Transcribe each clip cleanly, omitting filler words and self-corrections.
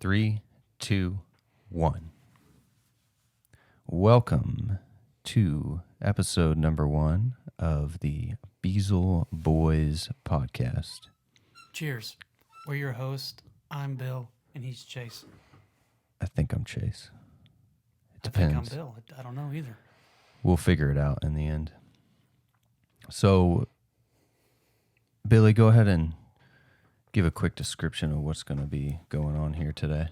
3, 2, 1. Welcome to episode number 1 of the Beezle Boys podcast. Cheers. We're your host. I'm Bill, and he's Chase. I think I'm Chase. It I depends. think I'm Bill. I don't know either. We'll figure it out in the end. So, Billy, go ahead and give a quick description of what's going to be going on here today.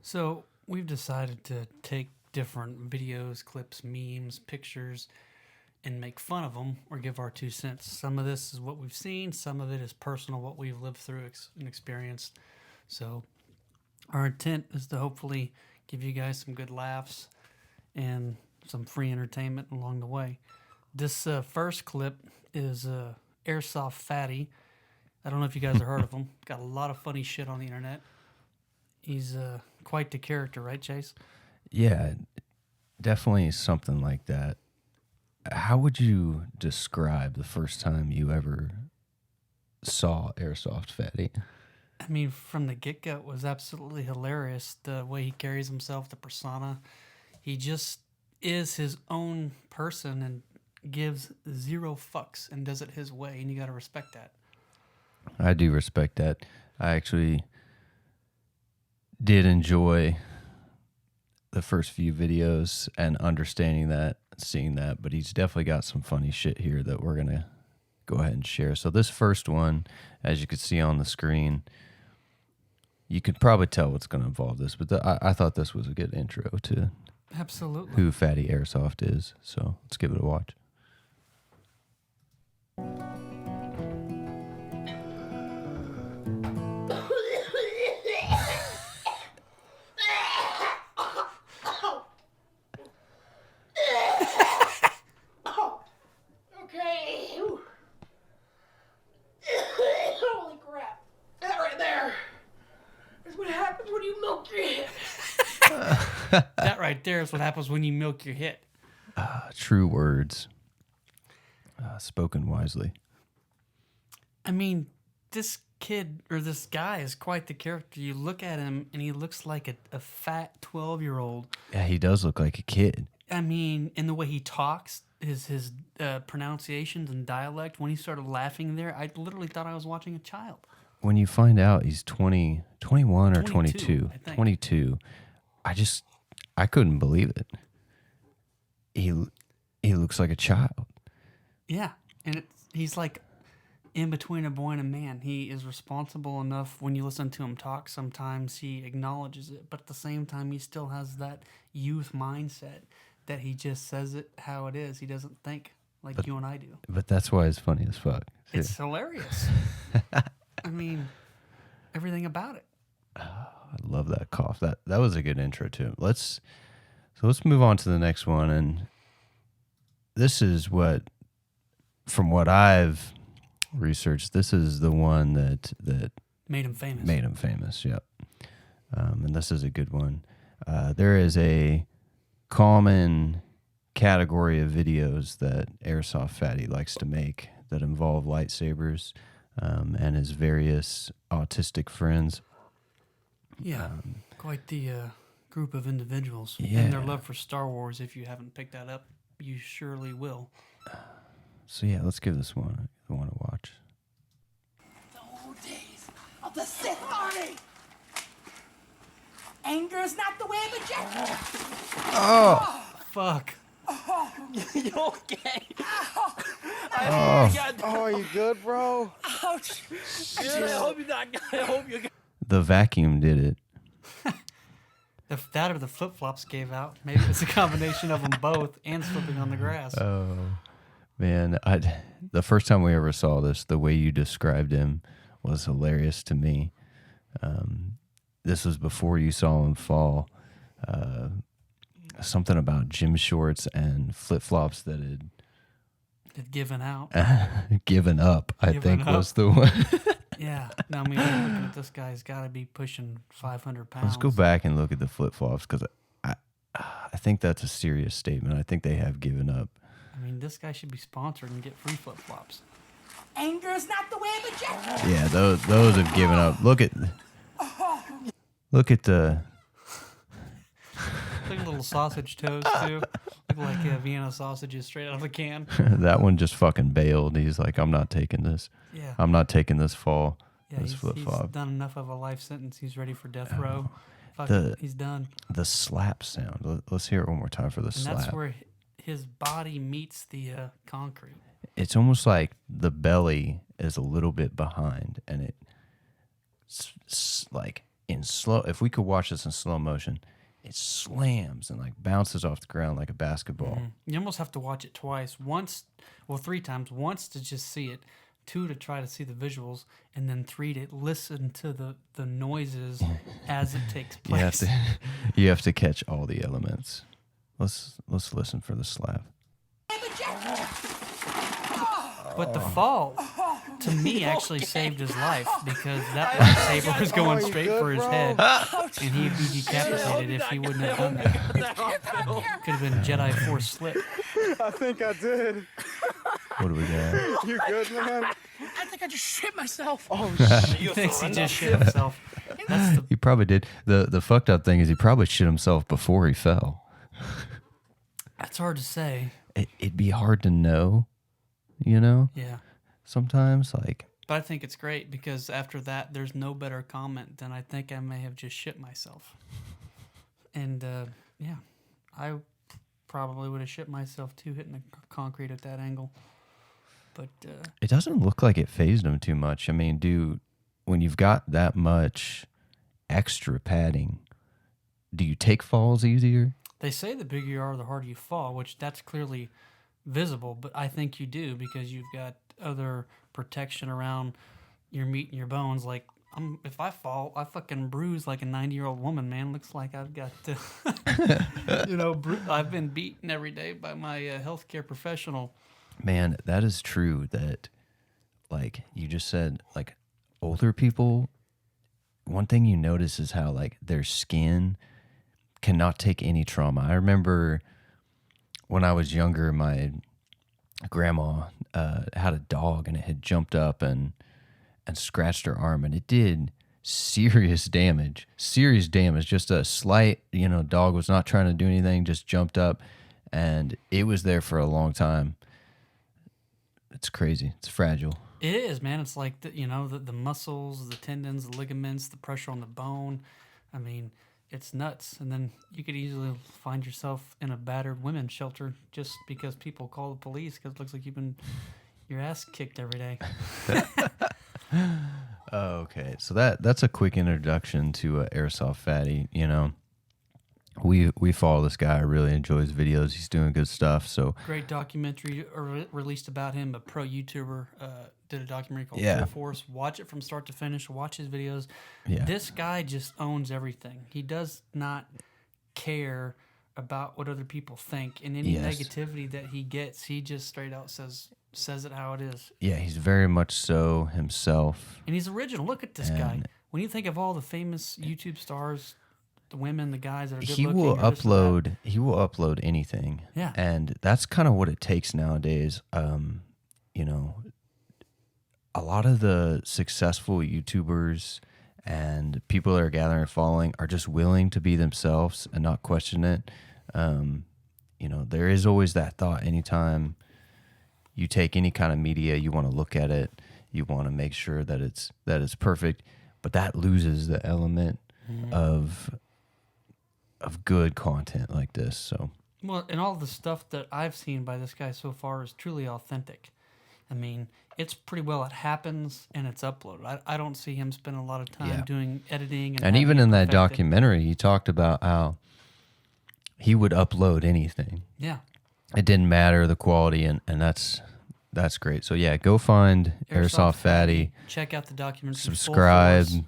So we've decided to take different videos, clips, memes, pictures, and make fun of them or give our 2 cents. Some of this is what we've seen. Some of it is personal, what we've lived through and experienced. So our intent is to hopefully give you guys some good laughs and some free entertainment along the way. This first clip is Airsoftfatty. I don't know if you guys have heard of him. Got a lot of funny shit on the internet. He's quite the character, right, Chase? Yeah, definitely something like that. How would you describe the first time you ever saw Airsoftfatty? I mean, from the get-go, it was absolutely hilarious. The way he carries himself, the persona. He just is his own person and gives zero fucks and does it his way, and you got to respect that. I do respect that. I actually did enjoy the first few videos and understanding that, seeing that, but he's definitely got some funny shit here that we're going to go ahead and share. So this first one, as you can see on the screen, you could probably tell what's going to involve this, but I thought this was a good intro to Absolutely who Fatty Airsoft is. So let's give it a watch. That right there is what happens when you milk your hit. True words. Spoken wisely. I mean, this kid or this guy is quite the character. You look at him and he looks like a fat 12-year-old. Yeah, he does look like a kid. I mean, in the way he talks, his pronunciations and dialect, when he started laughing there, I literally thought I was watching a child. When you find out he's 21 or 22, I think. 22, I couldn't believe it. He looks like a child. Yeah, and he's like in between a boy and a man. He is responsible enough. When you listen to him talk, sometimes he acknowledges it, but at the same time, he still has that youth mindset that he just says it how it is. He doesn't think like you and I do. But that's why it's funny as fuck. It's hilarious. I mean, everything about it. I love that cough. That was a good intro too. Let's move on to the next one, and this is from what I've researched, this is the one that made him famous. Made him famous, yep. And this is a good one. There is a common category of videos that Airsoftfatty likes to make that involve lightsabers and his various autistic friends. Yeah, quite the group of individuals. Yeah. And their love for Star Wars, if you haven't picked that up, you surely will. So yeah, let's give this one a watch. The old days of the Sith Army. Anger is not the way of a Jedi. Oh! Fuck. You okay? Oh. Are you good, bro? Ouch. I hope you're not. I hope you're good. The vacuum did it. That or the flip-flops gave out. Maybe it's a combination of them both and slipping on the grass. Oh, man. The first time we ever saw this, the way you described him was hilarious to me. This was before you saw him fall. Something about gym shorts and flip-flops that Had given out. given up, I Given think up. was the one. Yeah. No, I mean, looking at this guy's got to be pushing 500 pounds. Let's go back and look at the flip-flops because I think that's a serious statement. I think they have given up. I mean, this guy should be sponsored and get free flip-flops. Anger is not the way of a Jedi. Yeah, those have given up. Look at Look at the Like little sausage toes too. Look like Vienna sausages straight out of a can. that one just fucking bailed. He's like, I'm not taking this. Yeah. I'm not taking this fall. Yeah, This he's flip-flop. done enough of a life sentence. He's ready for death row. Fuck the- it, he's done. The slap sound. Let's hear it one more time for the And slap. that's where his body meets the concrete. It's almost like the belly is a little bit behind, and it like in slow. If we could watch this in slow motion, it slams and like bounces off the ground like a basketball. You almost have to watch it twice. Once, well, 3 times. Once to just see it, 2 to try to see the visuals, and then 3 to listen to the noises as it takes place. You have to catch all the elements. Let's listen for the slap. But the fall, to me, actually saved his life because that lightsaber was going straight for his head, and he'd be decapitated if he wouldn't have done that. Could have been Jedi Force slip. I think I did. What do we got? You good, man? I think I just shit myself. Oh, He thinks he just shit himself. That's the He probably did. The fucked up thing is he probably shit himself before he fell. That's hard to say. It'd be hard to know, you know, Yeah. sometimes. Like, But I think it's great because after that, there's no better comment than I think I may have just shit myself. And yeah, I probably would have shit myself too, hitting the concrete at that angle. But it doesn't look like it phased him too much. I mean, dude, when you've got that much extra padding, do you take falls easier? they say the bigger you are, the harder you fall, which that's clearly visible. But I think you do because you've got other protection around your meat and your bones. Like, if I fall, I fucking bruise like a 90-year-old woman, man. Looks like I've got, I've been beaten every day by my healthcare professional. Man, that is true that, like you just said, like older people, one thing you notice is how like their skin cannot take any trauma. I remember when I was younger, my grandma had a dog and it had jumped up and scratched her arm, and it did serious damage. Just a slight, dog was not trying to do anything, just jumped up, and it was there for a long time. It's crazy. It's fragile. It is, man. It's like the muscles, the tendons, the ligaments, the pressure on the bone. I mean, it's nuts. And then you could easily find yourself in a battered women's shelter just because people call the police because it looks like you've been your ass kicked every day. Okay, so that's a quick introduction to Airsoftfatty. We follow this guy. I really enjoy his videos. He's doing good stuff. So Great documentary released about him. A pro YouTuber did a documentary called Yeah. Full Force. Watch it from start to finish. Watch his videos. Yeah. This guy just owns everything. He does not care about what other people think. And any Yes. negativity that he gets, he just straight out says it how it is. yeah, he's very much so himself. And he's original. Look at this guy. And- When you think of all the famous YouTube stars, the women, the guys that are good He looking, will or this or that. upload anything. Yeah. And that's kind of what it takes nowadays. A lot of the successful YouTubers and people that are gathering a following are just willing to be themselves and not question it. There is always that thought anytime you take any kind of media, you want to look at it, you want to make sure that it's perfect, but that loses the element of good content like this. So Well, and all the stuff that I've seen by this guy so far is truly authentic. I mean, it's pretty well it happens and it's uploaded. I don't see him spending a lot of time Yeah. doing editing. and having even it in that perfected. documentary, he talked about how he would upload anything. Yeah. It didn't matter the quality, and that's great. So yeah, go find Airsoftfatty, Check out the documentary. Full subscribe. Force.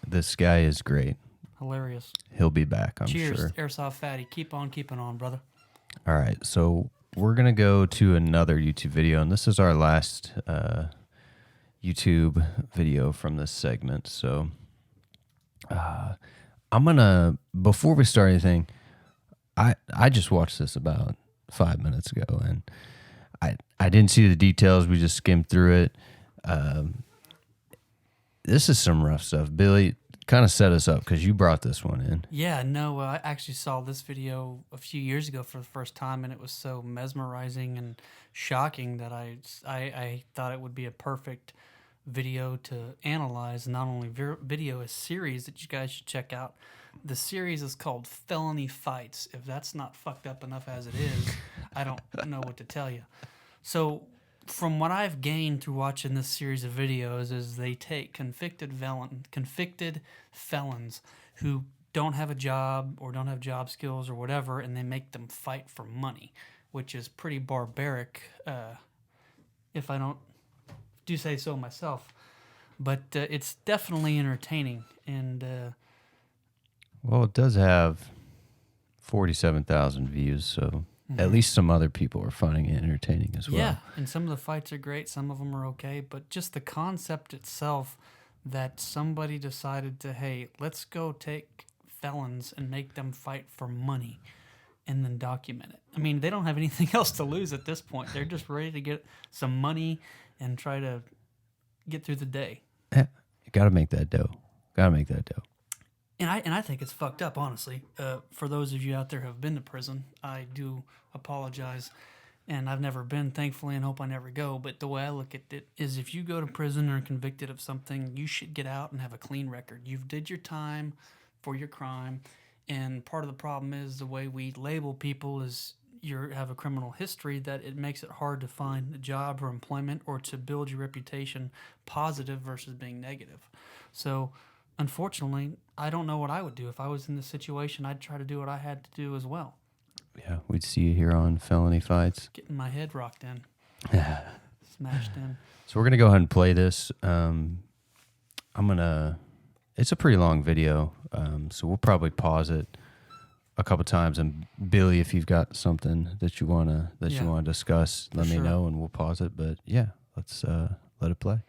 This guy is great. Hilarious. He'll be back, I'm Cheers, sure. Airsoftfatty. Keep on keeping on, brother. All right, so we're going to go to another YouTube video, and this is our last YouTube video from this segment. So I'm going to, before we start anything, I just watched this about 5 minutes ago, and I didn't see the details. We just skimmed through it. This is some rough stuff. Billy, kind of set us up because you brought this one in. Yeah, no, I actually saw this video a few years ago for the first time, and it was so mesmerizing and shocking that I thought it would be a perfect video to analyze. Not only video, a series that you guys should check out. The series is called Felony Fights. If that's not fucked up enough as it is, I don't know what to tell you. So, from what I've gained through watching this series of videos, is they take convicted felons who don't have a job or don't have job skills or whatever, and they make them fight for money, which is pretty barbaric, if I don't do say so myself. But it's definitely entertaining, and Well, it does have 47,000 views, so at least some other people are finding it entertaining as well. yeah, and some of the fights are great, some of them are okay, but just the concept itself that somebody decided to, hey, let's go take felons and make them fight for money and then document it. I mean, they don't have anything else to lose at this point. They're just ready to get some money and try to get through the day. Yeah, you got to make that dough. And I think it's fucked up, honestly. For those of you out there who have been to prison, I do apologize. And I've never been, thankfully, and hope I never go. But the way I look at it is if you go to prison or are convicted of something, you should get out and have a clean record. You've did your time for your crime. And part of the problem is the way we label people is you have a criminal history, that it makes it hard to find a job or employment or to build your reputation positive versus being negative. So, unfortunately, I don't know what I would do. If I was in this situation, I'd try to do what I had to do as well. Yeah, we'd see you here on Felony Fights. Getting my head rocked in. Smashed in. So we're going to go ahead and play this. It's a pretty long video, so we'll probably pause it a couple times. And Billy, if you've got something that you want to discuss, let me know and we'll pause it. But yeah, let's let it play.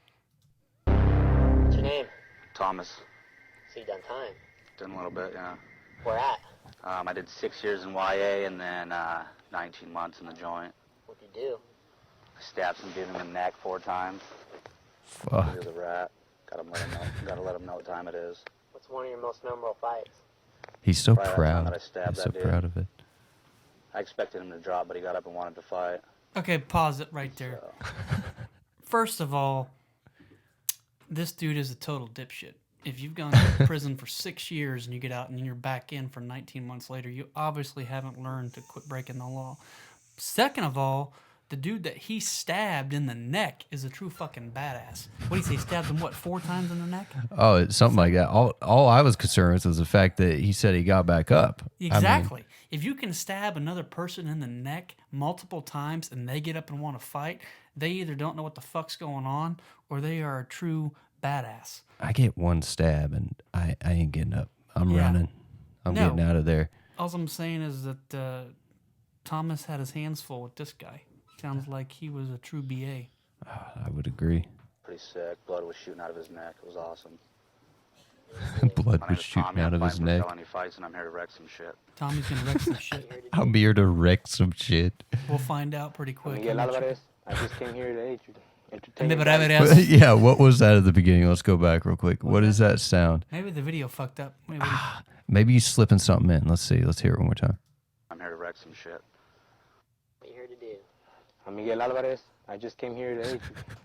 What's your name? Thomas. So you done time? Done a little bit, yeah. Where at? I did 6 years in YA and then 19 months in the joint. What'd you do? I stabbed some dude in the neck 4 times. Fuck. He was a rat. Gotta let him know what time it is. What's one of your most memorable fights? He's so Probably that time proud. that I stabbed He's that so dude. proud of it. I expected him to drop, but he got up and wanted to fight. Okay, pause it right there. So, First of all, this dude is a total dipshit. If you've gone to prison for 6 years and you get out and you're back in for 19 months later, you obviously haven't learned to quit breaking the law. Second of all, the dude that he stabbed in the neck is a true fucking badass. What do you say? He stabbed him, 4 times in the neck? Oh, it's something like that. All I was concerned with was the fact that he said he got back up. Exactly. If you can stab another person in the neck multiple times and they get up and want to fight, they either don't know what the fuck's going on or they are a true badass. I get one stab and I ain't getting up. I'm Yeah. running. I'm No. getting out of there. All I'm saying is that Thomas had his hands full with this guy. Sounds like he was a true BA. I would agree. pretty sick. Blood was shooting out of his neck. It was awesome. Blood My name was is shooting Tommy. out I'm of his fighting for neck. Felony Fights, and I'm here to wreck some shit. Tommy's gonna wreck some shit. I'm here to wreck some shit. We'll find out pretty quick. Miguel Alvarez, I just came here to entertain you. Yeah, what was that at the beginning? Let's go back real quick. What is that sound? Maybe the video fucked up. Maybe he's slipping something in. Let's see. Let's hear it one more time. I'm here to wreck some shit. What you here to do? I'm Miguel Alvarez. I just came here to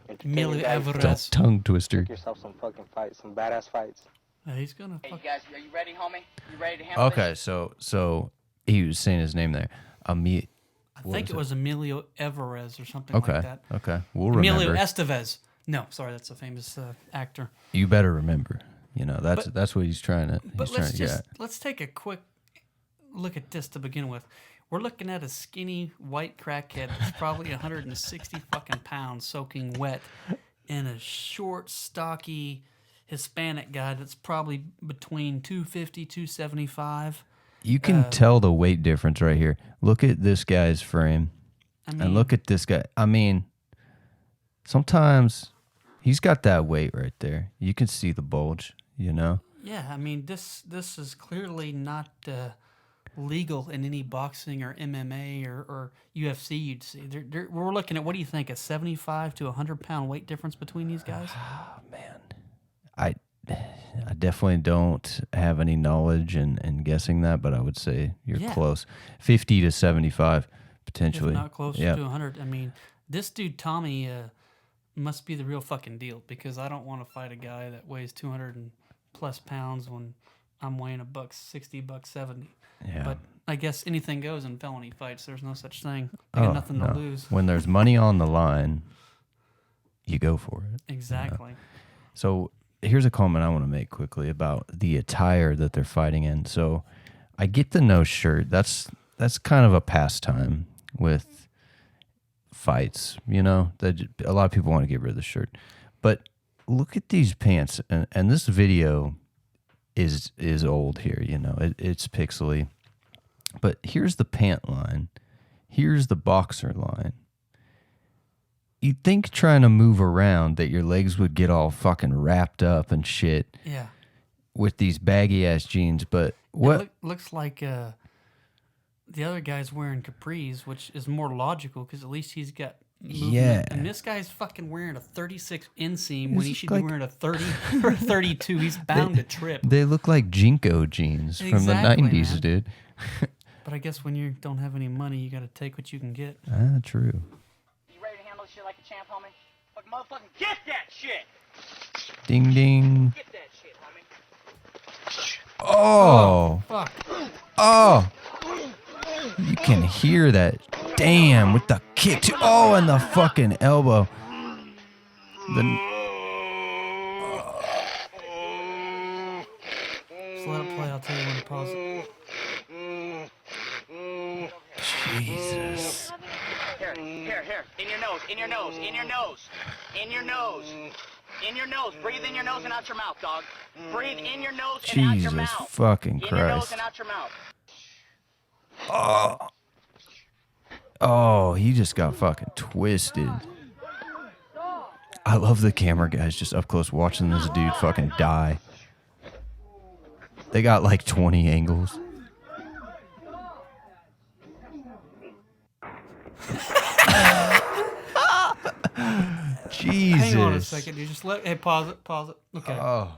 entertain Miguel you guys. Alvarez. Tongue twister. Pick yourself some fucking fights, some badass fights. He's gonna. Hey, you Fuck. guys, are you ready, homie? You ready to handle Okay, this? so he was saying his name there. I think it was Emilio Alvarez or something Okay. like that. Okay. We'll Emilio remember. Estevez. No, sorry, that's a famous actor. You better remember. You know, that's But- that's what he's trying to But he's trying to get. let's take a quick look at this to begin with. We're looking at a skinny white crackhead that's probably 160 fucking pounds soaking wet, and a short, stocky Hispanic guy that's probably between 250, 275. You can tell the weight difference right here. Look at this guy's frame. I mean, And look at this guy. I mean, sometimes he's got that weight right there. You can see the bulge, you know? yeah, I mean, this is clearly not legal in any boxing or MMA or UFC you'd see. We're looking at, what do you think, a 75 to 100 pound weight difference between these guys? I definitely don't have any knowledge in guessing that, but I would say you're Yeah. close. 50 to 75 potentially. If not close Yeah. to 100. I mean, this dude Tommy must be the real fucking deal, because I don't want to fight a guy that weighs 200 and plus pounds when I'm weighing $160, $170. Yeah. But I guess anything goes in felony fights. There's no such thing. I got nothing to lose. When there's money on the line, you go for it. Exactly. So here's a comment I want to make quickly about the attire that they're fighting in. So I get the no shirt. That's kind of a pastime with fights, that a lot of people want to get rid of the shirt. But look at these pants, and this video is old here, it's pixely. But here's the pant line. Here's the boxer line. You'd think trying to move around that your legs would get all fucking wrapped up and shit Yeah. with these baggy ass jeans, but what? It looks like the other guy's wearing capris, which is more logical because at least he's got movement. Yeah. And this guy's fucking wearing a 36 inseam when This he is should like- be wearing a 30 or 32. He's bound to trip. They look like Jinko jeans from the Exactly, 90s, man. dude. But I guess when you don't have any money, you got to take what you can get. True. You ready to handle this shit like a champ, homie? Fucking motherfucking get that shit! Ding ding. Get that shit, homie. Oh. Fuck. Oh. You can hear that. Damn, with the kick too. Oh, and the fucking elbow. Just let it play. I'll tell you when to pause it. Jesus. Here. In your nose, in your nose, in your nose. In your nose. In your nose. Breathe in your nose and out your mouth, dog. Breathe in your nose and out your Jesus mouth. fucking In your nose Christ. and out your mouth. Oh, he just got fucking twisted. I love the camera guys just up close watching this dude fucking die. They got like 20 angles. Jesus. Hang on a second. You just let. Hey, pause it. Pause it. Okay. Oh.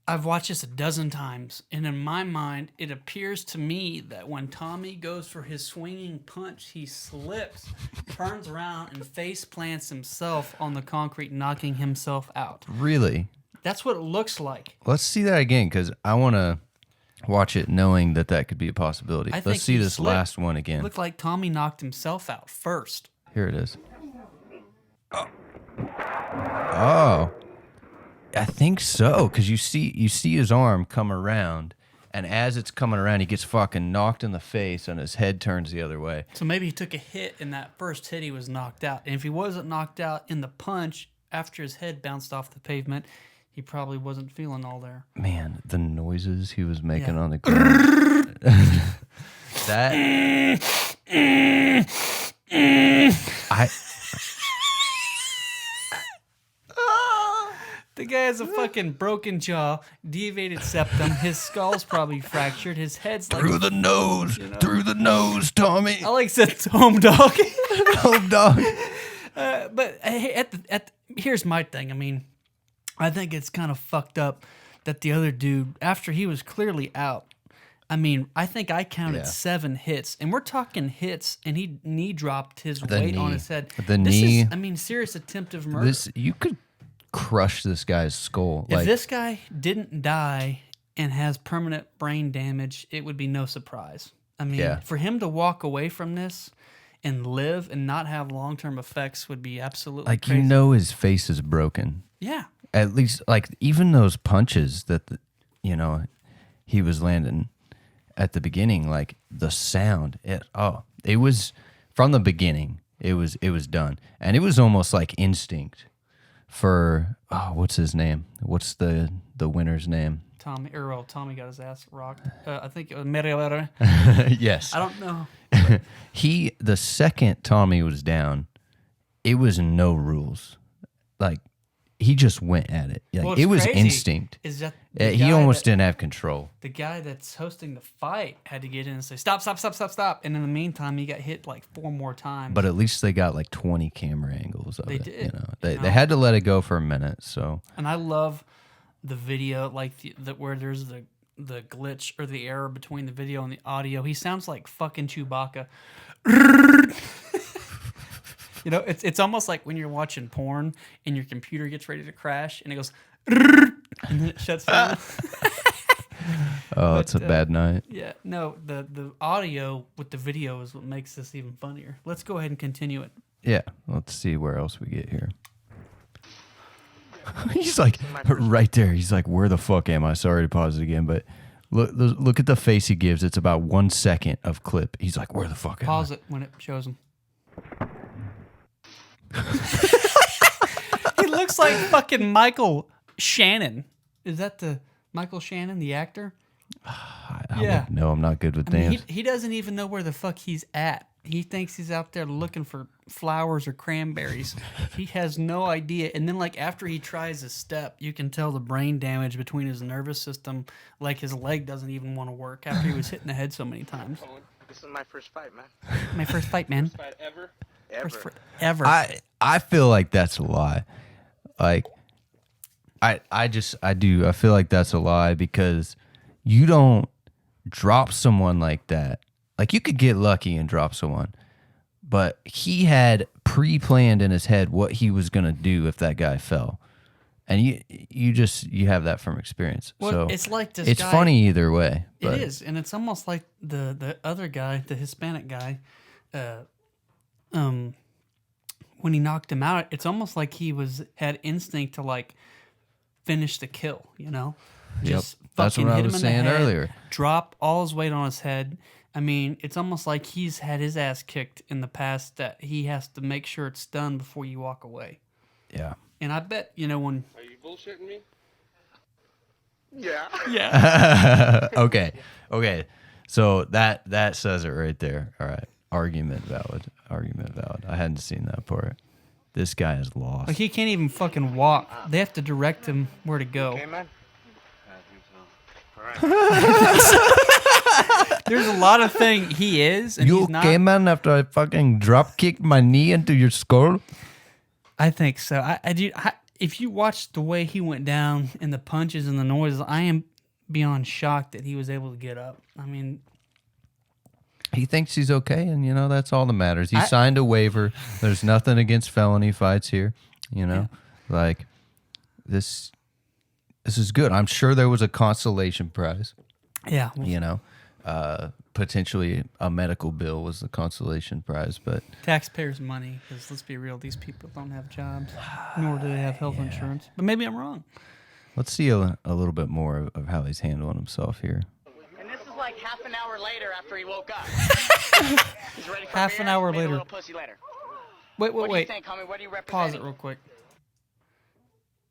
I've watched this a dozen times, and in my mind, it appears to me that when Tommy goes for his swinging punch, he slips, turns around, and face plants himself on the concrete, knocking himself out. Really? That's what it looks like. Let's see that again because I want to watch it knowing that could be a possibility. I think Let's see he this slipped. last one It again. looked like Tommy knocked himself out first. Here it is. Oh. I think so, because you see his arm come around, and as it's coming around, he gets fucking knocked in the face, and his head turns the other way. So maybe he took a hit, and that first hit he was knocked out. And if he wasn't knocked out in the punch after his head bounced off the pavement, he probably wasn't feeling all there. Man, the noises he was making Yeah. on the ground. That The guy has a fucking broken jaw, deviated septum. His skull's probably fractured. His head's like through the nose, Tommy. I like said home dog. Oh, dog. But hey, here's my thing. I mean, I think it's kind of fucked up that the other dude, after he was clearly out, I mean, I think I counted 7 hits, and we're talking hits, and he knee dropped his weight on knee. his head. The this knee. is, I mean, serious attempted murder. You could crush this guy's skull. If this guy didn't die and has permanent brain damage, it would be no surprise. I mean, Yeah. for him to walk away from this and live and not have long-term effects would be absolutely like crazy. his face is broken. Yeah. At least, like, even those punches that he was landing at the beginning, like the sound, it was from the beginning. It was done, and it was almost like instinct for what's his name? What's the winner's name? Tommy got his ass rocked. I think it was Merriweather. Yes, I don't know. the second Tommy was down, it was no rules. Like, he just went at it. Like, What's it was crazy instinct. Is that He guy almost that- didn't have control. The guy that's hosting the fight had to get in and say, stop. And in the meantime, he got hit like 4 more times. But at least they got like 20 camera angles of They it. did, They had to let it go for a minute. So And I love the video, like where there's the glitch or the error between the video and the audio. He sounds like fucking Chewbacca. You know, it's almost like when you're watching porn and your computer gets ready to crash and it goes and then it shuts down. Oh, it's a bad night. Yeah, no, the audio with the video is what makes this even funnier. Let's go ahead and continue it. Yeah, let's see where else we get here. He's like, right there. He's like, where the fuck am I? Sorry to pause it again, but look at the face he gives. It's about 1 second of clip. He's like, where the fuck am I? Pause it when it shows him. He looks like fucking Michael Shannon. Is that the Michael Shannon, the actor? No, I'm not good with I mean, names. he doesn't even know where the fuck he's at. He thinks he's out there looking for flowers or cranberries. He has no idea. And then, like, after he tries a step, you can tell the brain damage between his nervous system. Like, his leg doesn't even want to work after he was hit in the head so many times. This is my first fight, man. My first fight, man. Fight ever? Ever. I feel like that's a lie. Like, I feel like that's a lie because you don't drop someone like that. Like, you could get lucky and drop someone, but he had pre-planned in his head what he was going to do if that guy fell. And you have that from experience. Well, so it's like this it's guy, funny either way. It But is, and it's almost like the other guy, the Hispanic guy, when he knocked him out, it's almost like he had instinct to like finish the kill, you know? Just That's fucking what I hit was him in the saying head, earlier. Drop all his weight on his head. I mean, it's almost like he's had his ass kicked in the past that he has to make sure it's done before you walk away. Yeah. And I bet, you know, when... Are you bullshitting me? Yeah. Yeah. Okay. So that says it right there. All right. Argument valid. I hadn't seen that part. This guy is lost. Like, he can't even fucking walk. They have to direct him where to go. Okay, man. There's a lot of things he is, and You he's not. okay, man, after I fucking drop kicked my knee into your skull? I think so. If you watch the way he went down and the punches and the noises, I am beyond shocked that he was able to get up. I mean, He thinks he's okay, and, that's all that matters. He signed a waiver. There's nothing against felony fights here, Like, this is good. I'm sure there was a consolation prize. yeah. Potentially a medical bill was the consolation prize, but Taxpayers' money, because let's be real, these people don't have jobs, nor do they have health insurance. But maybe I'm wrong. let's see a little bit more of how he's handling himself here. And this is like half an hour later after he woke up. He's ready for Half beer, an hour maybe later. A little pussy later. Wait. What do you think, homie? What do you represent? Pause it real quick.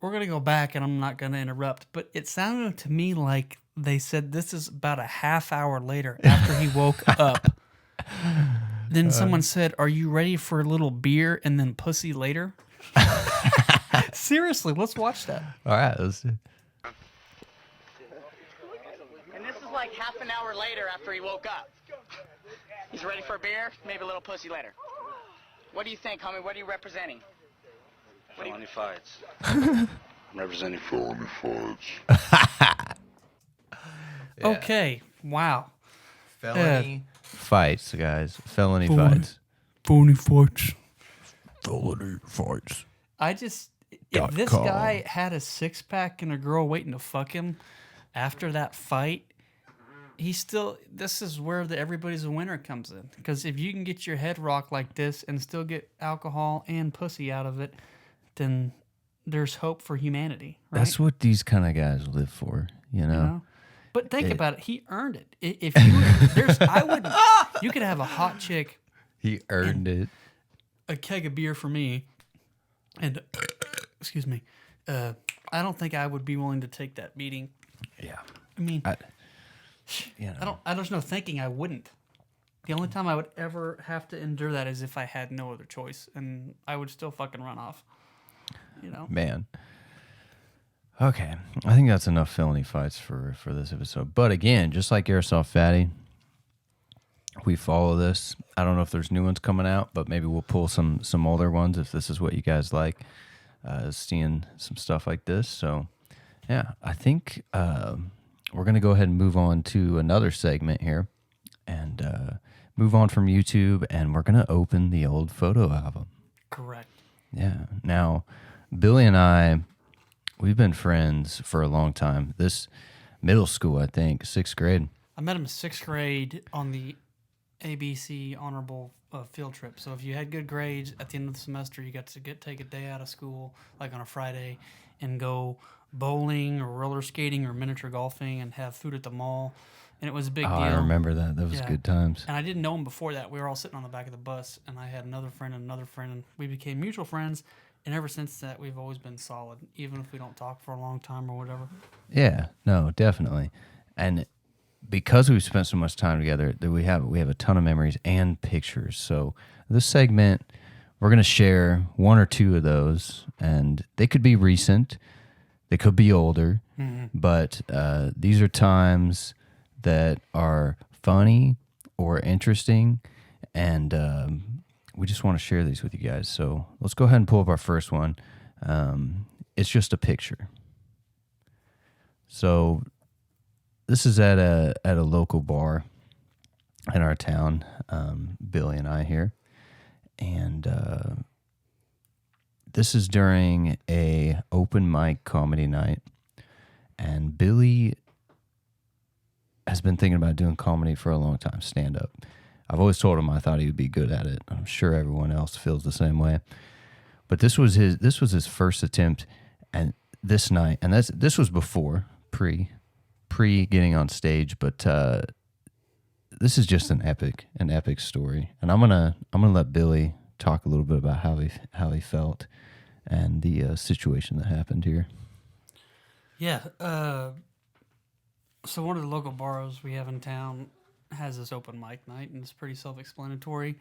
We're going to go back, and I'm not going to interrupt, but it sounded to me like they said this is about a half hour later after he woke up. Then someone said, "Are you ready for a little beer and then pussy later?" Seriously, let's watch that. All right, let's do. And this is like half an hour later after he woke up. He's ready for a beer, maybe a little pussy later. What do you think, homie? What are you representing? Felony Fights. I'm representing Felony Fights. Okay, wow. Felony fights, guys. Felony Felony. fights. Phony fights. Felony fights. If this .com. guy had a six-pack and a girl waiting to fuck him after that fight, this is where the everybody's a winner comes in. Because if you can get your head rocked like this and still get alcohol and pussy out of it, then there's hope for humanity, right? That's what these kind of guys live for, You know? But think about it. He earned it. If you you could have a hot chick, He earned it. a keg of beer for me, and excuse me, I don't think I would be willing to take that beating. Yeah. I mean, You know. there's no thinking I wouldn't. The only time I would ever have to endure that is if I had no other choice, and I would still fucking run off. Man. Okay. I think that's enough felony fights for this episode. But again, just like Airsoftfatty, we follow this. I don't know if there's new ones coming out, but maybe we'll pull some older ones if this is what you guys like, seeing some stuff like this. So Yeah, I think we're going to go ahead and move on to another segment here and move on from YouTube, and we're going to open the old photo album. Correct. Yeah. Now, Billy and I, we've been friends for a long time. This middle school, I think, 6th grade. I met him in 6th grade on the ABC honorable field trip. So if you had good grades at the end of the semester, you got to take a day out of school, like on a Friday, and go bowling or roller skating or miniature golfing and have food at the mall. And it was a big deal. I remember that. That was good times. And I didn't know him before that. We were all sitting on the back of the bus, and I had another friend, and we became mutual friends. And ever since that, we've always been solid, even if we don't talk for a long time or whatever. Yeah, no, definitely. And because we've spent so much time together, that we have a ton of memories and pictures. So this segment, we're going to share one or two of those, and they could be recent, they could be older, but these are times that are funny or interesting, and we just want to share these with you guys. So let's go ahead and pull up our first one. It's just a picture. So this is at a local bar in our town, Billy and I here, and this is during a open mic comedy night, and Billy has been thinking about doing comedy for a long time, stand-up. I've always told him I thought he would be good at it. I'm sure everyone else feels the same way. But this was his first attempt, and this night, and this was before pre getting on stage. But this is just an epic story, and I'm gonna let Billy talk a little bit about how he felt and the situation that happened here. Yeah. So one of the local bars we have in town has this open mic night, and it's pretty self-explanatory.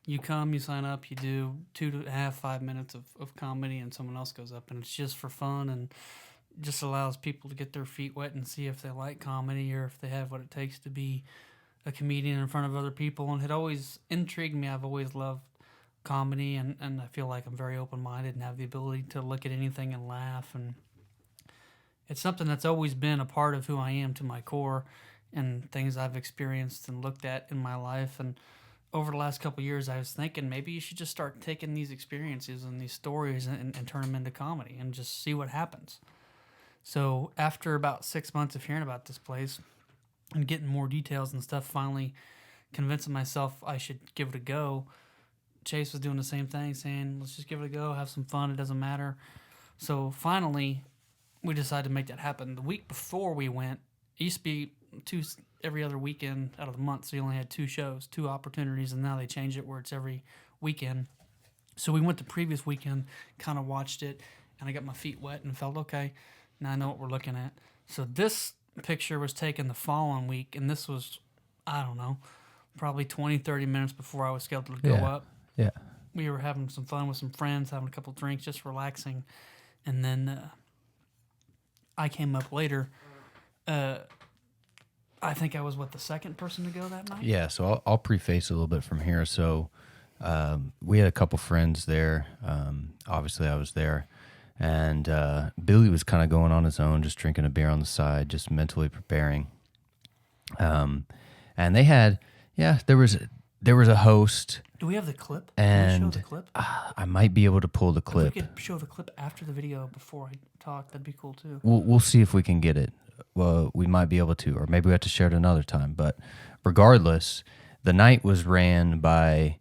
You come, you sign up, you do 5 minutes of comedy, and someone else goes up, and it's just for fun and just allows people to get their feet wet and see if they like comedy or if they have what it takes to be a comedian in front of other people. And it always intrigued me. I've always loved comedy, and I feel like I'm very open-minded and have the ability to look at anything and laugh, and it's something that's always been a part of who I am to my core and things I've experienced and looked at in my life. And over the last couple of years, I was thinking maybe you should just start taking these experiences and these stories and turn them into comedy and just see what happens. So after about 6 months of hearing about this place and getting more details and stuff, finally convincing myself I should give it a go, Chase was doing the same thing, saying, let's just give it a go, have some fun, it doesn't matter. So finally, we decided to make that happen. The week before we went, it used to be every other weekend out of the month, so you only had 2 shows, 2 opportunities, and now they changed it where it's every weekend. So we went the previous weekend, kind of watched it, and I got my feet wet and felt okay. Now I know what we're looking at. So this picture was taken the following week, and this was, I don't know, probably 20, 30 minutes before I was scheduled to go up. Yeah. We were having some fun with some friends, having a couple drinks, just relaxing, and then I came up later. I think I was, the second person to go that night? Yeah, so I'll preface a little bit from here. So we had a couple friends there. Obviously, I was there. And Billy was kind of going on his own, just drinking a beer on the side, just mentally preparing. And they had, there was a host. Do we have the clip? And Can we show the clip? I might be able to pull the clip. If we could show the clip after the video before I talk, that'd be cool too. We'll see if we can get it. Well, we might be able to, or maybe we have to share it another time. But regardless, the night was ran by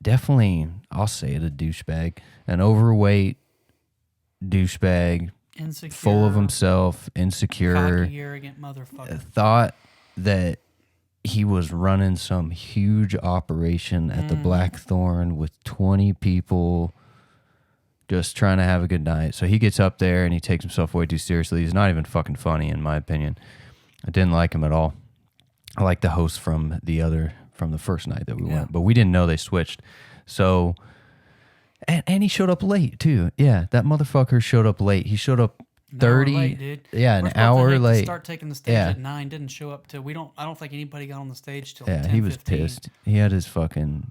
definitely, I'll say it, a douchebag, an overweight douchebag, Insecure, full of himself, insecure, cocky, arrogant motherfucker. thought that he was running some huge operation at the Blackthorn with 20 people just trying to have a good night. So he gets up there and he takes himself way too seriously. He's not even fucking funny, in my opinion. I didn't like him at all. I like the host from the first night that we went, but we didn't know they switched. So, and he showed up late too. Yeah, that motherfucker showed up late. He showed up 30, late, dude. an hour late. Start taking the stage at 9. Didn't show up till I don't think anybody got on the stage till 10, he was 15. pissed. He had his fucking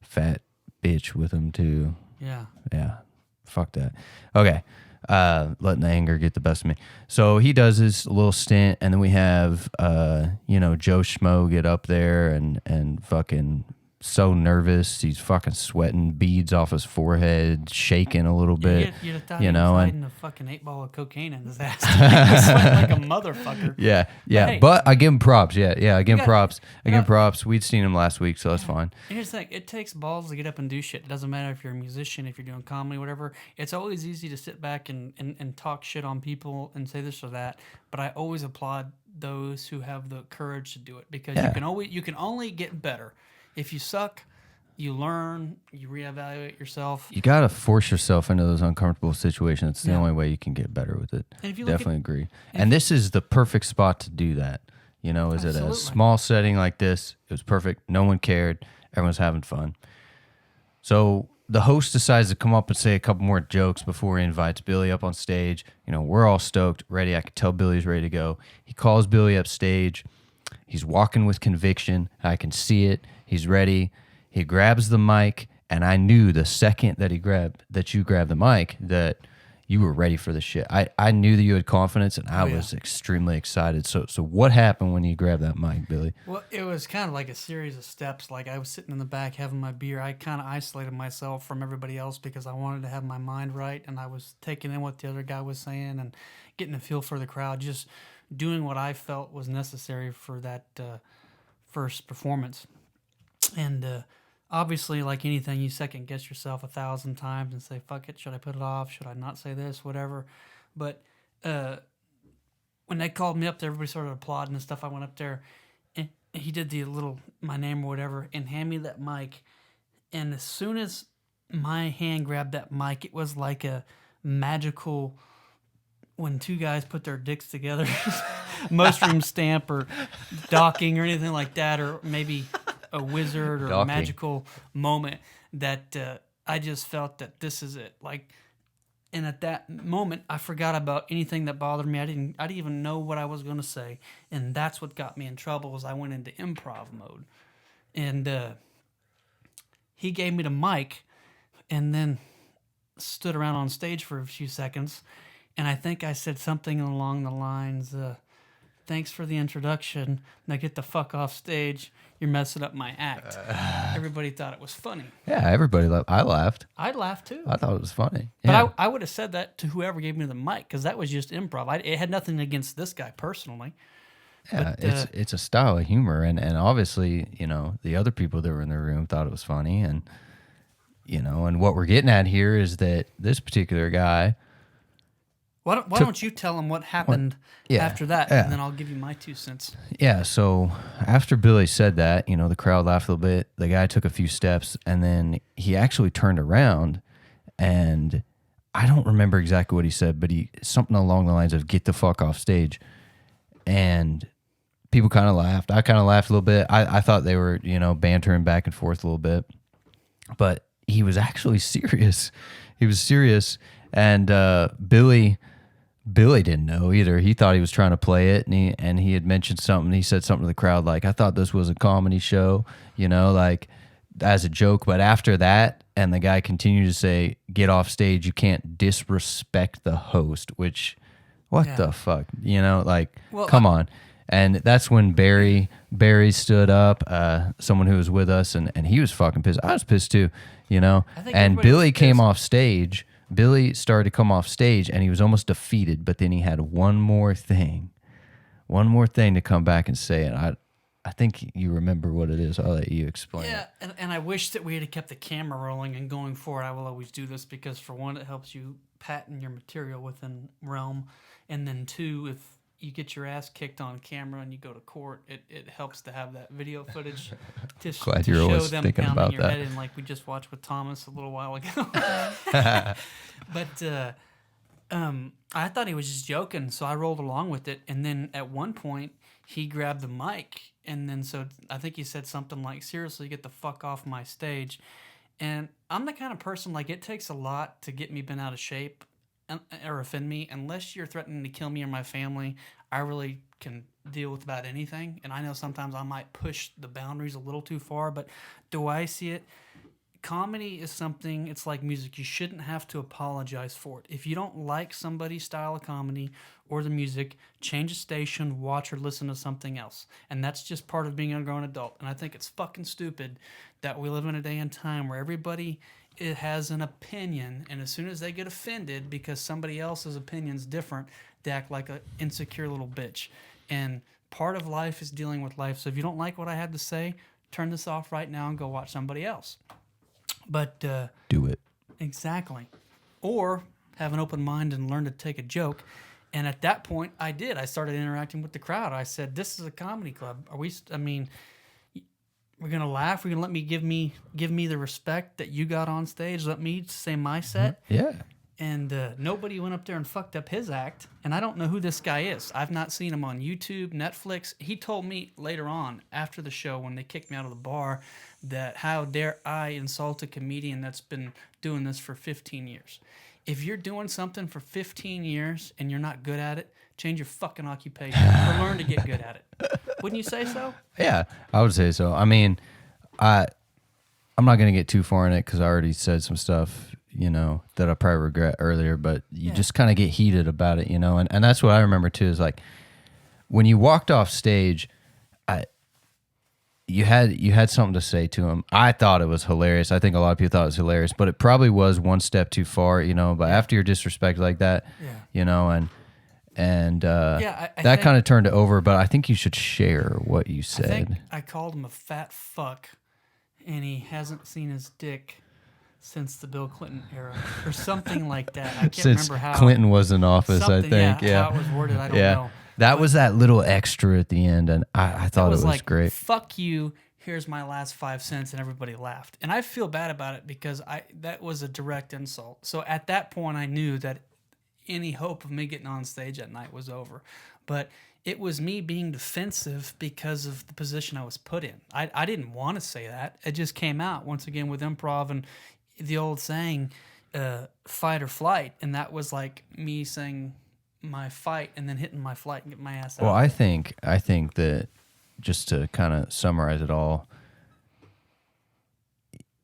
fat bitch with him too. Yeah. Yeah, fuck that. Okay, letting the anger get the best of me. So he does his little stint, and then we have Joe Schmo get up there and fucking so nervous. He's fucking sweating beads off his forehead, shaking a little bit. You'd have thought he was hiding a fucking 8-ball of cocaine in his ass. He was sweating like a motherfucker. Yeah. Hey, but I give him props. I give him props. I give him props. We'd seen him last week, so that's fine. Here's the thing. It takes balls to get up and do shit. It doesn't matter if you're a musician, if you're doing comedy, whatever. It's always easy to sit back and talk shit on people and say this or that. But I always applaud those who have the courage to do it, because you can only get better. If you suck, you learn, you reevaluate yourself. You got to force yourself into those uncomfortable situations. It's the only way you can get better with it. And if you Definitely agree. And this is the perfect spot to do that. Is it a small setting like this? It was perfect. No one cared. Everyone's having fun. So the host decides to come up and say a couple more jokes before he invites Billy up on stage. We're all stoked, ready. I can tell Billy's ready to go. He calls Billy up stage. He's walking with conviction. I can see it. He's ready. He grabs the mic, and I knew the second that you grabbed the mic that you were ready for the shit. I knew that you had confidence, and I was extremely excited. So what happened when you grabbed that mic, Billy? Well, it was kind of like a series of steps. Like, I was sitting in the back having my beer. I kind of isolated myself from everybody else because I wanted to have my mind right, and I was taking in what the other guy was saying and getting a feel for the crowd, just doing what I felt was necessary for that first performance. And obviously, like anything, you second guess yourself 1,000 times and say, fuck it, should I put it off? Should I not say this? Whatever. But when they called me up there, everybody started applauding and stuff. I went up there, and he did the little, my name or whatever, and handed me that mic. And as soon as my hand grabbed that mic, it was like a magical, when two guys put their dicks together, mushroom stamp or docking or anything like that, or maybe a wizard or a magical moment that I just felt that this is it. Like, and at that moment, I forgot about anything that bothered me. I didn't even know what I was going to say, and that's what got me in trouble. Was I went into improv mode, and he gave me the mic, and then stood around on stage for a few seconds, and I think I said something along the lines, thanks for the introduction. Now get the fuck off stage. You're messing up my act. Everybody thought it was funny. Yeah, everybody laughed. I laughed. I laughed too. I thought it was funny. But I would have said that to whoever gave me the mic, because that was just improv. It had nothing against this guy personally. Yeah, but, it's a style of humor, and obviously, the other people that were in the room thought it was funny, and and what we're getting at here is that this particular guy. Why don't you tell him what happened after that, and then I'll give you my 2 cents. Yeah, so after Billy said that, the crowd laughed a little bit. The guy took a few steps, and then he actually turned around, and I don't remember exactly what he said, but something along the lines of "get the fuck off stage," and people kind of laughed. I kind of laughed a little bit. I thought they were, bantering back and forth a little bit, but he was actually serious. He was serious, and Billy didn't know either. He thought he was trying to play it, and he had mentioned something. He said something to the crowd like, "I thought this was a comedy show," like as a joke. But after that, and the guy continued to say, "Get off stage. You can't disrespect the host." Which, what the fuck, come on. And that's when Barry stood up, someone who was with us, and he was fucking pissed. I was pissed too, And Billy came off stage. Billy started to come off stage, and he was almost defeated, but then he had one more thing to come back and say, and I think you remember what it is. I'll let you explain it. Yeah, and I wish that we had kept the camera rolling, and going forward, I will always do this, because for one, it helps you patent your material within realm, and then two, if you get your ass kicked on camera and you go to court, it helps to have that video footage to Glad you're show always them thinking pounding about your that. head in, like we just watched with Thomas a little while ago. But I thought he was just joking, so I rolled along with it. And then at one point, he grabbed the mic, and then so I think he said something like, "Seriously, get the fuck off my stage." And I'm the kind of person, like, it takes a lot to get me bent out of shape or offend me. Unless you're threatening to kill me or my family, I really can deal with about anything. And I know sometimes I might push the boundaries a little too far, but the way I see it, comedy is something, it's like music. You shouldn't have to apologize for it. If you don't like somebody's style of comedy or the music, change the station, watch or listen to something else. And that's just part of being a grown adult. And I think it's fucking stupid that we live in a day and time where everybody has an opinion, and as soon as they get offended because somebody else's opinion's different, they act like an insecure little bitch. And part of life is dealing with life. So if you don't like what I had to say, turn this off right now and go watch somebody else. But do it. Exactly. Or have an open mind and learn to take a joke. And at that point, I did. I started interacting with the crowd. I said, "This is a comedy club. We're gonna laugh. We're gonna let me give me the respect that you got on stage. Let me say my set." Yeah. And nobody went up there and fucked up his act. And I don't know who this guy is. I've not seen him on YouTube, Netflix. He told me later on, after the show, when they kicked me out of the bar, that how dare I insult a comedian that's been doing this for 15 years. If you're doing something for 15 years and you're not good at it, change your fucking occupation or learn to get good at it. Wouldn't you say so? Yeah, I would say so. I mean, I'm not going to get too far in it because I already said some stuff, that I probably regret earlier, but you just kind of get heated about it, and that's what I remember too, is like when you walked off stage, you had something to say to him. I thought it was hilarious. I think a lot of people thought it was hilarious, but it probably was one step too far, but after you're disrespected like that, that kind of turned it over, but I think you should share what you said. I think I called him a fat fuck, and he hasn't seen his dick since the Bill Clinton era or something like that. I can't remember how. Clinton was in office, I think. Yeah, how it was worded, I don't know. That was that little extra at the end, and I thought it was like, great. Fuck you, here's my last 5 cents, and everybody laughed. And I feel bad about it because that was a direct insult. So at that point, I knew that any hope of me getting on stage that night was over. But it was me being defensive because of the position I was put in. I didn't want to say that. It just came out, once again, with improv and the old saying, fight or flight. And that was like me saying my fight and then hitting my flight and getting my ass out. Well, I think that, just to kind of summarize it all,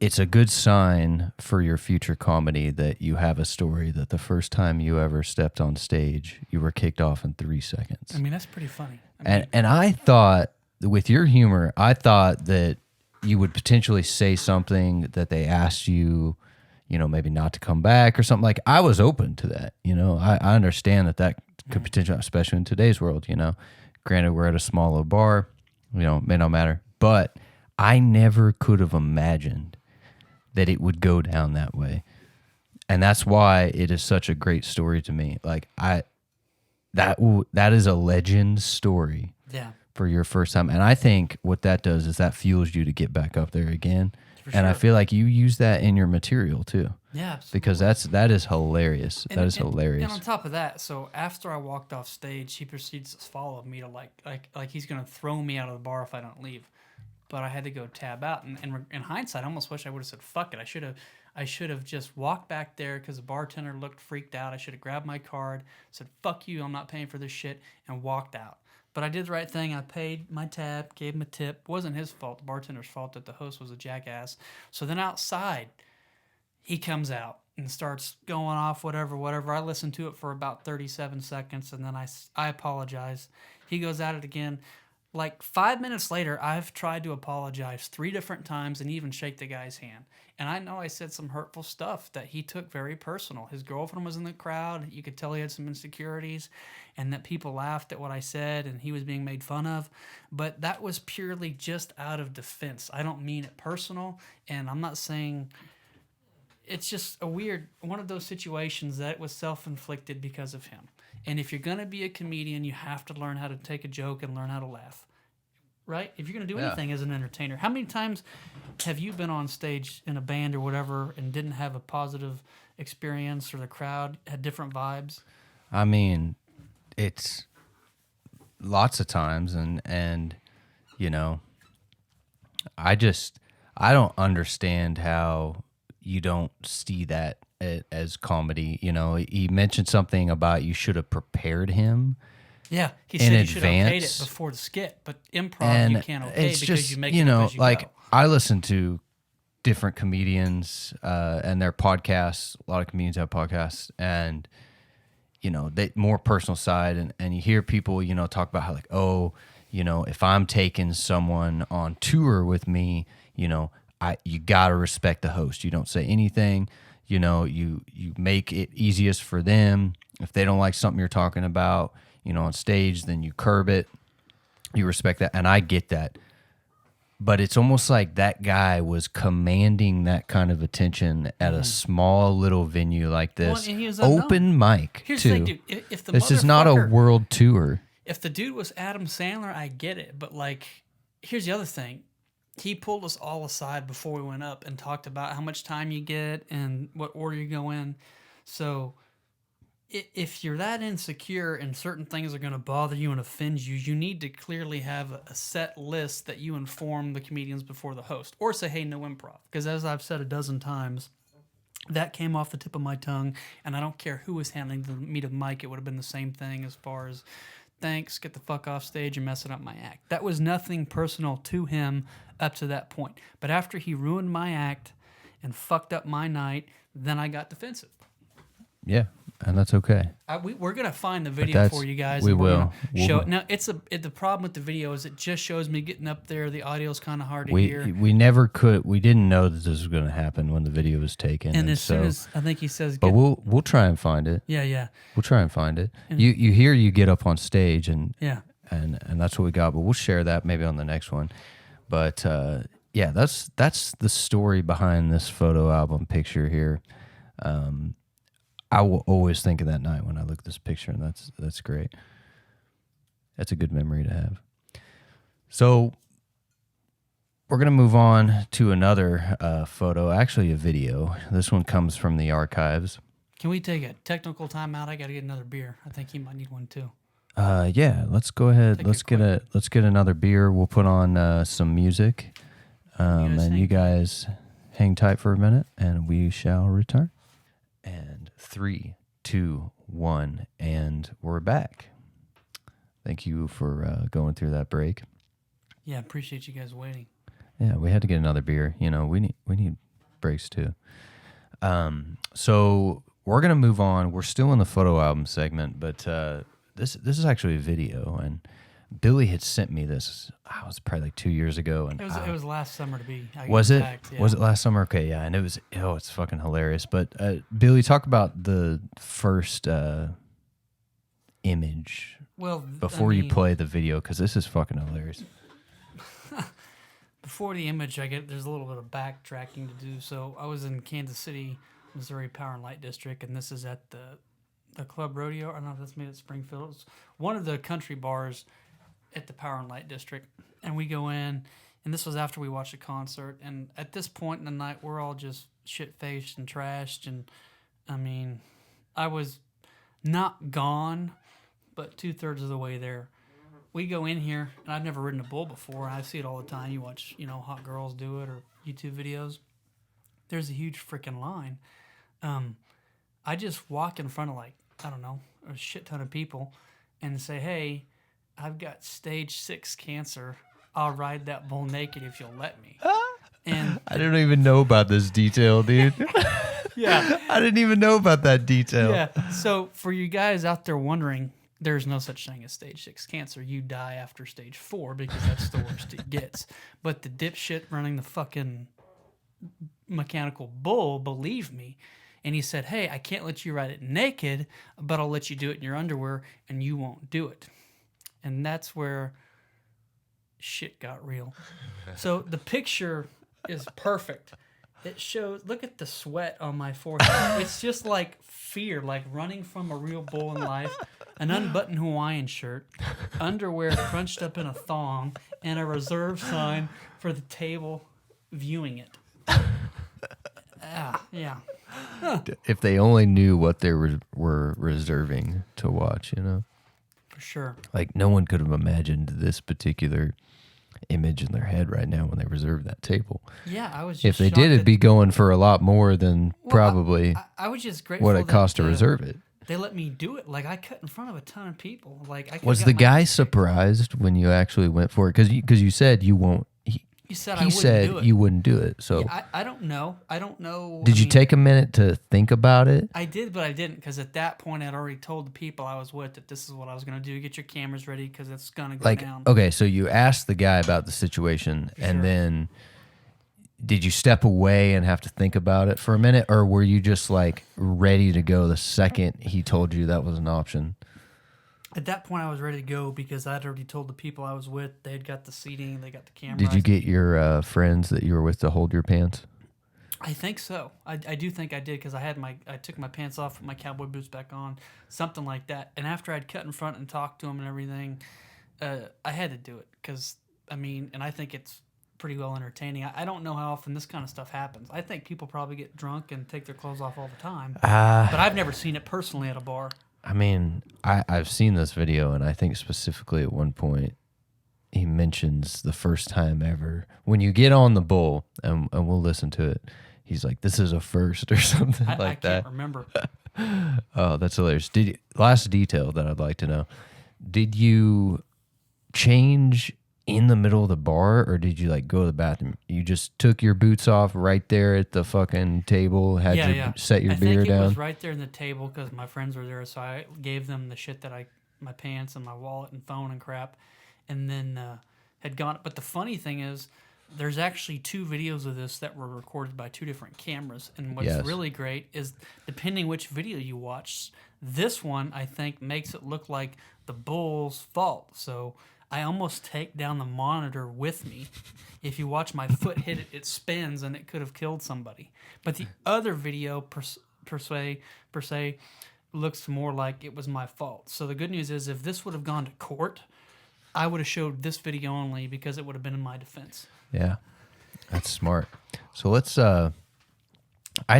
it's a good sign for your future comedy that you have a story that the first time you ever stepped on stage, you were kicked off in 3 seconds. I mean, that's pretty funny. And I thought, with your humor, I thought that you would potentially say something that they asked you, maybe not to come back or something. Like, I was open to that. I understand that could potentially, especially in today's world, granted we're at a smaller bar, may not matter, but I never could have imagined that it would go down that way. And that's why it is such a great story to me. Like, that is a legend story. Yeah. For your first time. And I think what that does is that fuels you to get back up there again. And I feel like you use that in your material too. Yeah, absolutely. Because that is hilarious. That is hilarious. And on top of that, so after I walked off stage, he proceeds to follow me to like he's going to throw me out of the bar if I don't leave. But I had to go tab out. And in hindsight, I almost wish I would have said, fuck it. I should have just walked back there because the bartender looked freaked out. I should have grabbed my card, said, fuck you, I'm not paying for this shit, and walked out. But I did the right thing. I paid my tab, gave him a tip. It wasn't his fault, the bartender's fault that the host was a jackass. So then outside, he comes out and starts going off, whatever. I listened to it for about 37 seconds, and then I apologize. He goes at it again. Like 5 minutes later, I've tried to apologize 3 different times and even shake the guy's hand. And I know I said some hurtful stuff that he took very personal. His girlfriend was in the crowd. You could tell he had some insecurities and that people laughed at what I said and he was being made fun of. But that was purely just out of defense. I don't mean it personal, and I'm not saying... It's just a weird... one of those situations that was self-inflicted because of him. And if you're going to be a comedian, you have to learn how to take a joke and learn how to laugh. Right? If you're going to do anything as an entertainer. How many times have you been on stage in a band or whatever and didn't have a positive experience, or the crowd had different vibes? I mean, it's lots of times, and I don't understand how you don't see that as comedy. He mentioned something about you should have prepared him. Yeah, he said you should have okayed it before the skit, but improv you can't okay because you make it up as you like go. I listen to different comedians and their podcasts. A lot of comedians have podcasts, and they more personal side, and you hear people talk about how like, oh, if I'm taking someone on tour with me, you gotta respect the host. You don't say anything. You make it easiest for them. If they don't like something you're talking about, on stage, then you curb it. You respect that, and I get that. But it's almost like that guy was commanding that kind of attention at a small little venue like this. Well, and he was open mic, Here's too. the thing, dude. If the This is not a motherfucker- world tour. If the dude was Adam Sandler, I get it. But, like, here's the other thing. He pulled us all aside before we went up and talked about how much time you get and what order you go in. So if you're that insecure and certain things are going to bother you and offend you, you need to clearly have a set list that you inform the comedians before the host. Or say, hey, no improv. Because as I've said a dozen times, that came off the tip of my tongue, and I don't care who was handling the meat of the mic. It would have been the same thing as far as, thanks, get the fuck off stage and messing up my act. That was nothing personal to him up to that point. But after he ruined my act and fucked up my night, then I got defensive. Yeah, and that's okay. We're gonna find the video for you guys. We and we're will. gonna show it. Now the problem with the video is it just shows me getting up there. The audio's kind of hard to hear. We never could. We didn't know that this was going to happen when the video was taken. And as soon as I think he says, but we'll try and find it. Yeah. We'll try and find it. You hear you get up on stage and Yeah. and that's what we got. But we'll share that maybe on the next one. But yeah, that's the story behind this photo album picture here. I will always think of that night when I look at this picture, and that's great. That's a good memory to have. So we're going to move on to another photo, actually a video. This one comes from the archives. Can we take a technical timeout? I got to get another beer. I think he might need one too. Yeah, let's go ahead. Take Let's it get another beer. We'll put on some music, and you guys hang tight for a minute, and we shall return. And 3, 2, 1, and we're back. Thank you for going through that break. Yeah, appreciate you guys waiting. Yeah, we had to get another beer. We need breaks too. So we're gonna move on. We're still in the photo album segment, but this is actually a video, and Billy had sent me this. It was probably like 2 years ago, and It was last summer to be. was it? Yeah. Was it last summer? Okay, yeah, and it was. Oh, it's fucking hilarious. But Billy, talk about the first image. Well, Before you play the video, because this is fucking hilarious. Before the image, there's a little bit of backtracking to do. So I was in Kansas City, Missouri Power and Light District, and this is at the Club Rodeo. I don't know if that's made at Springfield. It's one of the country bars at the Power and Light District. And we go in, and this was after we watched a concert. And at this point in the night, we're all just shit-faced and trashed. And, I mean, I was not gone, but 2/3 of the way there. We go in here, and I've never ridden a bull before. I see it all the time. You watch, hot girls do it or YouTube videos. There's a huge freaking line. I just walk in front of a shit ton of people and say, hey, I've got stage 6 cancer. I'll ride that bull naked if you'll let me. And I don't even know about this detail, dude. yeah, I didn't even know about that detail. yeah. So for you guys out there wondering, there's no such thing as stage 6 cancer. You die after stage 4 because that's the worst it gets. But the dipshit running the fucking mechanical bull believed me. And he said, hey, I can't let you ride it naked, but I'll let you do it in your underwear, and you won't do it. And that's where shit got real. So the picture is perfect. It shows, look at the sweat on my forehead. It's just like fear, like running from a real bull in life. An unbuttoned Hawaiian shirt, underwear crunched up in a thong, and a reserve sign for the table viewing it. Yeah. If they only knew what they were reserving to watch, For sure. Like, no one could have imagined this particular image in their head right now when they reserved that table. Yeah, I was just If they shocked did, it'd that- be going for a lot more than probably I was just grateful what it that, cost to reserve it. They let me do it. Like, I cut in front of a ton of people. Like, I Was the guy surprised when you actually went for it? Because you said you won't. You said he I said wouldn't do it. you wouldn't do it. So Yeah, I don't know. I don't know. did you take a minute to think about it? I did, but I didn't, because at that point I'd already told the people I was with that this is what I was going to do. Get your cameras ready, because it's going to go Like, down. okay, so you asked the guy about the situation, and then did you step away and have to think about it for a minute, or were you just like ready to go the second he told you that was an option? At that point I was ready to go, because I'd already told the people I was with. They had got the seating, they got the camera. Did you get your friends that you were with to hold your pants? I think so. I do think I did, because I took my pants off, put my cowboy boots back on, something like that. And after I'd cut in front and talked to him and everything, I had to do it, because and I think it's pretty well entertaining. I don't know how often this kind of stuff happens. I think people probably get drunk and take their clothes off all the time, but I've never seen it personally at a bar. I mean, I've seen this video, and I think specifically at one point he mentions the first time ever when you get on the bull, and we'll listen to it. He's like, "This is a first," or something like I that. can't remember. Oh, that's hilarious. Last detail that I'd like to know: did you change in the middle of the bar, or did you like go to the bathroom? You just took your boots off right there at the fucking table, set your beer I think down? it was right there in the table, because my friends were there, so I gave them the shit my pants and my wallet and phone and crap, and then had gone. But the funny thing is, there's actually 2 videos of this that were recorded by 2 different cameras, and what's really great is, depending which video you watch, this one I think makes it look like the bull's fault. So I almost take down the monitor with me. If you watch my foot hit it, it spins, and it could have killed somebody. But the other video, per se, looks more like it was my fault. So the good news is, if this would have gone to court, I would have showed this video only, because it would have been in my defense. Yeah, that's smart. So let's, I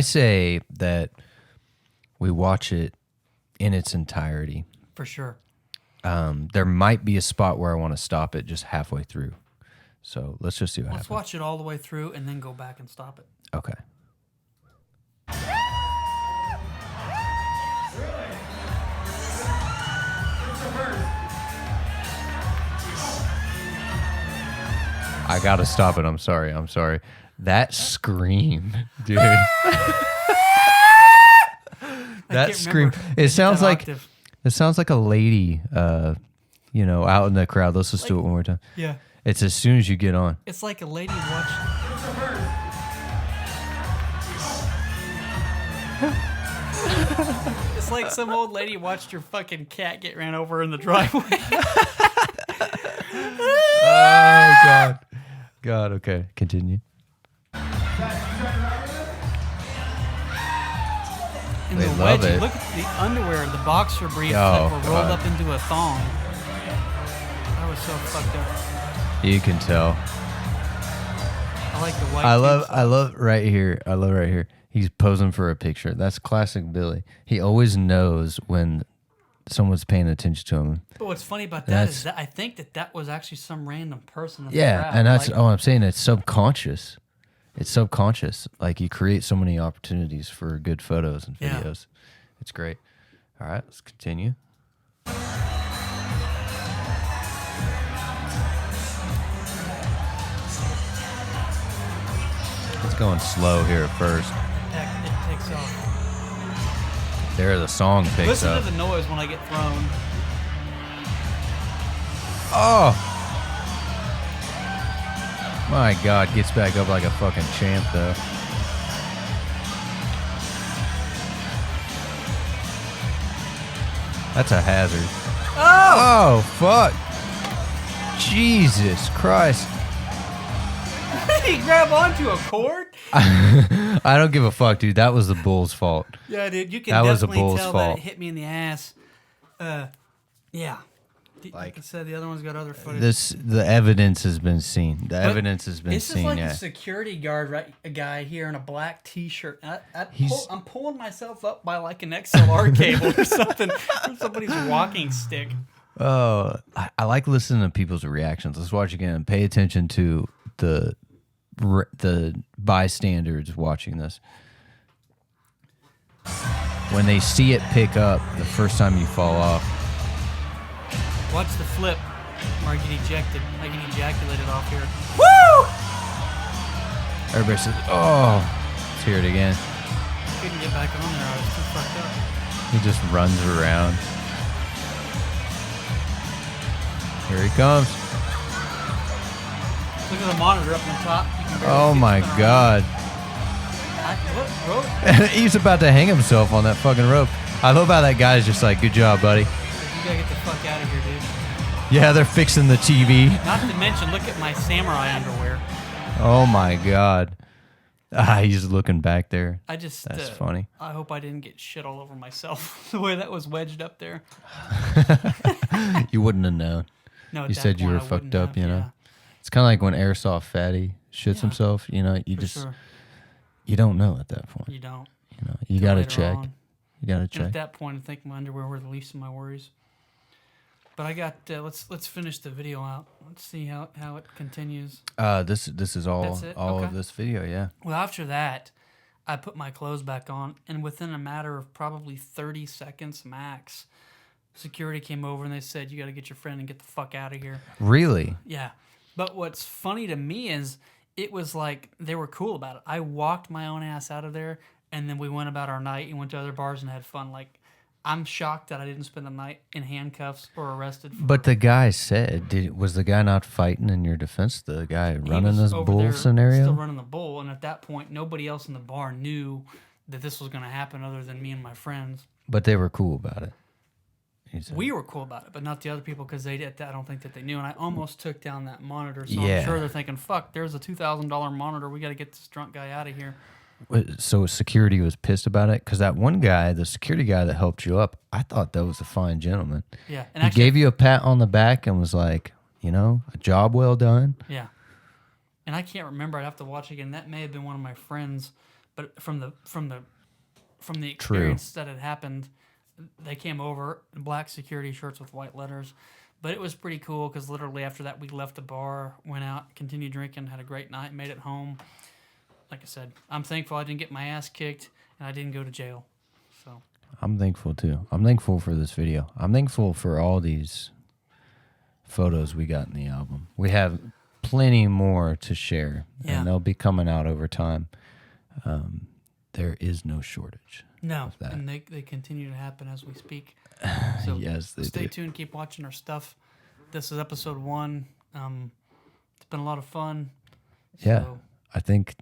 say that we watch it in its entirety. For sure. There might be a spot where I want to stop it just halfway through. So let's just see what happens. Let's watch it all the way through and then go back and stop it. Okay. I gotta stop it. I'm sorry. That scream, dude. That scream. It sounds like a lady, out in the crowd. Let's just do it one more time. Yeah. It's as soon as you get on. It's like a lady watching. It's like some old lady watched her fucking cat get ran over in the driveway. Oh, God. God, okay. Continue. And They the love wedgie, it. look at the underwear, the boxer briefs Oh, that were rolled God. up into a thong. That was so fucked up. You can tell. I like the white. I tubes. love right here. He's posing for a picture. That's classic Billy. He always knows when someone's paying attention to him. But what's funny about that is that I think that was actually some random person in the Yeah, crowd. and that's like, all I'm saying. It's subconscious. It's subconscious. Like, you create so many opportunities for good photos and Yeah. videos. It's great. All right, let's continue. It's going slow here at first. it takes off. There, the song picks Listen up. to the noise when I get thrown. Oh! My God, gets back up like a fucking champ, though. That's a hazard. Oh, fuck. Jesus Christ. He grab onto a cord? I don't give a fuck, dude. That was the bull's fault. Yeah, dude, you can That was the definitely bull's tell that fault. it hit me in the ass. Yeah. Like I said, the other one's got other footage. The evidence has been seen. The evidence has been This seen. is like Yeah. a security guard, right? A guy here in a black T-shirt. I'm pulling myself up by like an XLR cable or something from somebody's walking stick. Oh, I like listening to people's reactions. Let's watch again. Pay attention to the bystanders watching this. When they see it pick up the first time you fall off. Watch the flip where I get ejected. I get ejaculated off here. Woo! Everybody says, "Oh, let's hear it again." Couldn't get back on there. I was too fucked up. He just runs around. Here he comes. Look at the monitor up on top. You can barely Oh see it my spin around. God. Look, rope. He's about to hang himself on that fucking rope. I love how that guy's just like, "Good job, buddy." You gotta get the fuck out of here, dude. Yeah, they're fixing the TV. Not to mention, look at my samurai underwear. Oh my God. He's looking back there. I just. That's funny. I hope I didn't get shit all over myself the way that was wedged up there. You wouldn't have known. No, at You that said you point, were I fucked wouldn't up, have, you know? yeah, It's kind of like when Airsoftfatty shits Yeah. himself, you know, you for just, sure. you don't know at that point. You don't. You know, you Till got to later check. on. You got to And at check. that point, I think my underwear were the least of my worries. But I got. Let's finish the video out. Let's see how it continues. This is all That's it? of Okay. this video, yeah. Well, after that, I put my clothes back on, and within a matter of probably 30 seconds max, security came over and they said, "You got to get your friend and get the fuck out of here." Really? Yeah. But what's funny to me is it was like they were cool about it. I walked my own ass out of there, and then we went about our night and went to other bars and had fun. Like, I'm shocked that I didn't spend the night in handcuffs or arrested. But the guy said, was the guy not fighting in your defense? The guy He running was this over bull there scenario? Still running the bull, and at that point, nobody else in the bar knew that this was going to happen other than me and my friends. But they were cool about it. He said. We were cool about it, but not the other people because they did. I don't think that they knew, and I almost took down that monitor. So Yeah. I'm sure they're thinking, "Fuck, there's a $2,000 monitor. We got to get this drunk guy out of here." So security was pissed about it? Because that one guy, the security guy that helped you up, I thought that was a fine gentleman. Yeah, and He actually, gave you a pat on the back and was like, you know, a job well done. yeah. And I can't remember. I'd have to watch again. That may have been one of my friends, but from the experience that had happened, they came over in black security shirts with white letters. But it was pretty cool because literally after that we left the bar, went out, continued drinking, had a great night, made it home. Like I said, I'm thankful I didn't get my ass kicked and I didn't go to jail. So I'm thankful too. I'm thankful for this video. I'm thankful for all these photos we got in the album. We have plenty more to share, Yeah. and they'll be coming out over time. There is no shortage. no, that. and they continue to happen as we speak. So Yes, they stay do. tuned, keep watching our stuff. This is episode 1. It's been a lot of fun. Yeah. So, I think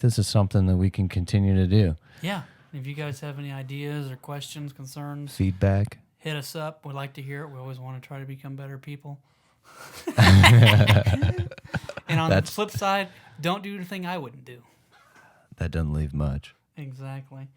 this is something that we can continue to do. yeah. If you guys have any ideas or questions, concerns, Feedback. hit us up. We'd like to hear it. We always want to try to become better people. And on the flip side, don't do the thing I wouldn't do. That doesn't leave much. Exactly.